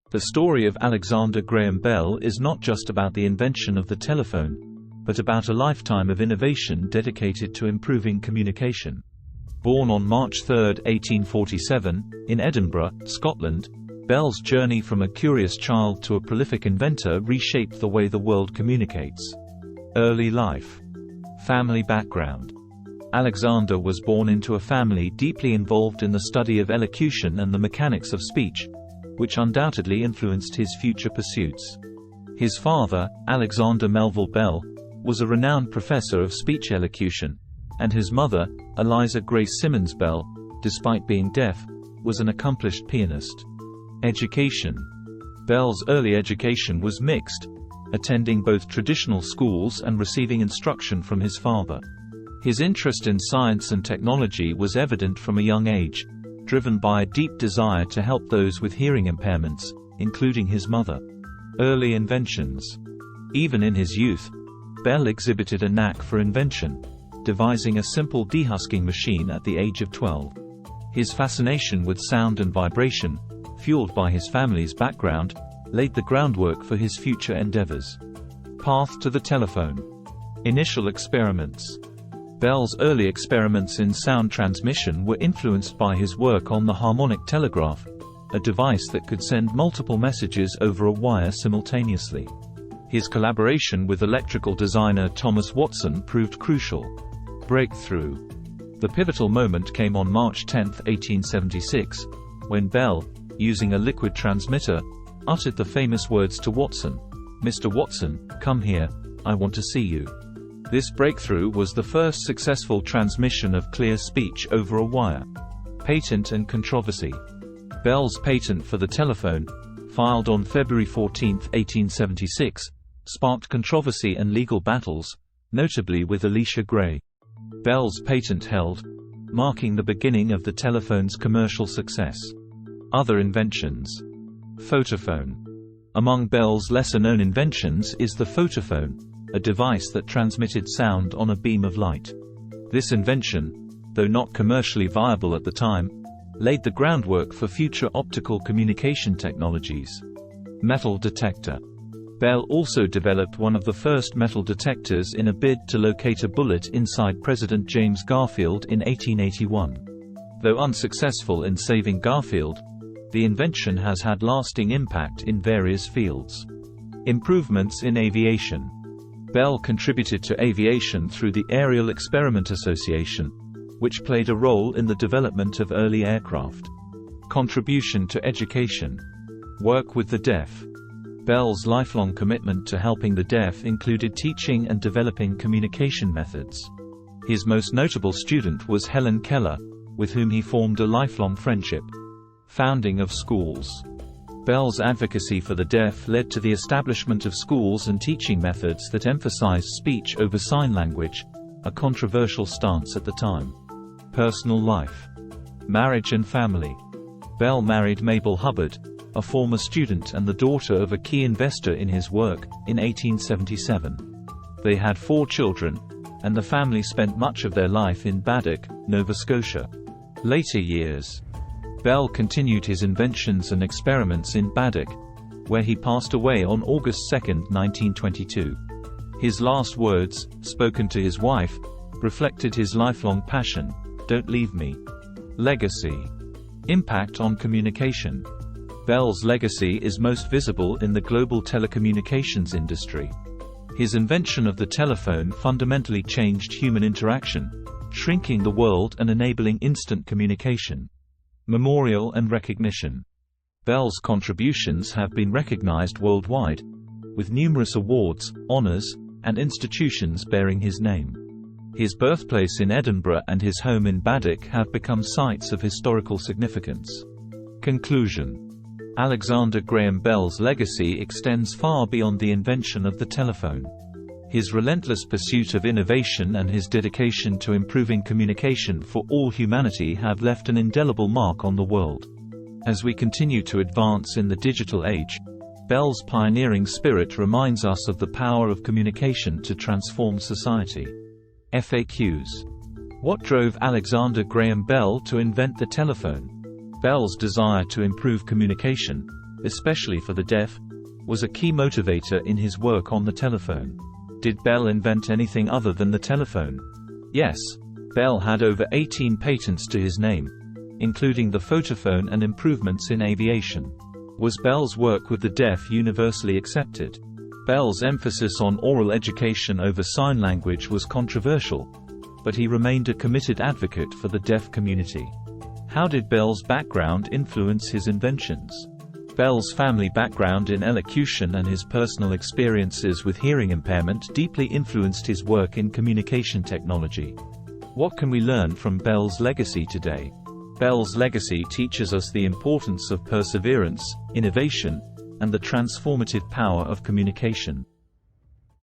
The story of Alexander Graham Bell is not just about the invention of the telephone, but about a lifetime of innovation dedicated to improving communication. Born on March 3, 1847, in Edinburgh, Scotland, Bell's journey from a curious child to a prolific inventor reshaped the way the world communicates. Early life. Family background. Alexander was born into a family deeply involved in the study of elocution and the mechanics of speech, which undoubtedly influenced his future pursuits. His father, Alexander Melville Bell, was a renowned professor of speech elocution, and his mother, Eliza Grace Simmons Bell, despite being deaf, was an accomplished pianist. Education. Bell's early education was mixed, attending both traditional schools and receiving instruction from his father. His interest in science and technology was evident from a young age, driven by a deep desire to help those with hearing impairments, including his mother. Early inventions. Even in his youth, Bell exhibited a knack for invention, devising a simple dehusking machine at the age of 12. His fascination with sound and vibration, fueled by his family's background, laid the groundwork for his future endeavors. Path to the telephone. Initial experiments. Bell's early experiments in sound transmission were influenced by his work on the harmonic telegraph, a device that could send multiple messages over a wire simultaneously. His collaboration with electrical designer Thomas Watson proved crucial. Breakthrough. The pivotal moment came on March 10, 1876, when Bell, using a liquid transmitter, uttered the famous words to Watson, "Mr. Watson, come here, I want to see you." This breakthrough was the first successful transmission of clear speech over a wire. Patent and controversy. Bell's patent for the telephone, filed on February 14, 1876, sparked controversy and legal battles, notably with Elisha Gray. Bell's patent held, marking the beginning of the telephone's commercial success. Other inventions. Photophone. Among Bell's lesser-known inventions is the photophone, a device that transmitted sound on a beam of light. This invention, though not commercially viable at the time, laid the groundwork for future optical communication technologies. Metal detector. Bell also developed one of the first metal detectors in a bid to locate a bullet inside President James Garfield in 1881. Though unsuccessful in saving Garfield, the invention has had lasting impact in various fields. Improvements in aviation. Bell contributed to aviation through the Aerial Experiment Association, which played a role in the development of early aircraft. Contribution to education. Work with the deaf. Bell's lifelong commitment to helping the deaf included teaching and developing communication methods. His most notable student was Helen Keller, with whom he formed a lifelong friendship. Founding of schools. Bell's advocacy for the deaf led to the establishment of schools and teaching methods that emphasized speech over sign language, a controversial stance at the time. Personal life. Marriage and family. Bell married Mabel Hubbard, a former student and the daughter of a key investor in his work, in 1877. They had 4 children, and the family spent much of their life in Baddeck, Nova Scotia. Later years. Bell continued his inventions and experiments in Baddeck, where he passed away on August 2, 1922. His last words, spoken to his wife, reflected his lifelong passion, "Don't leave me." Legacy. Impact on communication. Bell's legacy is most visible in the global telecommunications industry. His invention of the telephone fundamentally changed human interaction, shrinking the world and enabling instant communication. Memorial and recognition. Bell's contributions have been recognized worldwide, with numerous awards, honors, and institutions bearing his name. His birthplace in Edinburgh and his home in Baddeck have become sites of historical significance. Conclusion. Alexander Graham Bell's legacy extends far beyond the invention of the telephone. His relentless pursuit of innovation and his dedication to improving communication for all humanity have left an indelible mark on the world. As we continue to advance in the digital age, Bell's pioneering spirit reminds us of the power of communication to transform society. FAQs. What drove Alexander Graham Bell to invent the telephone? Bell's desire to improve communication, especially for the deaf, was a key motivator in his work on the telephone. Did Bell invent anything other than the telephone? Yes. Bell had over 18 patents to his name, including the photophone and improvements in aviation. Was Bell's work with the deaf universally accepted? Bell's emphasis on oral education over sign language was controversial, but he remained a committed advocate for the deaf community. How did Bell's background influence his inventions? Bell's family background in elocution and his personal experiences with hearing impairment deeply influenced his work in communication technology. What can we learn from Bell's legacy today? Bell's legacy teaches us the importance of perseverance, innovation, and the transformative power of communication.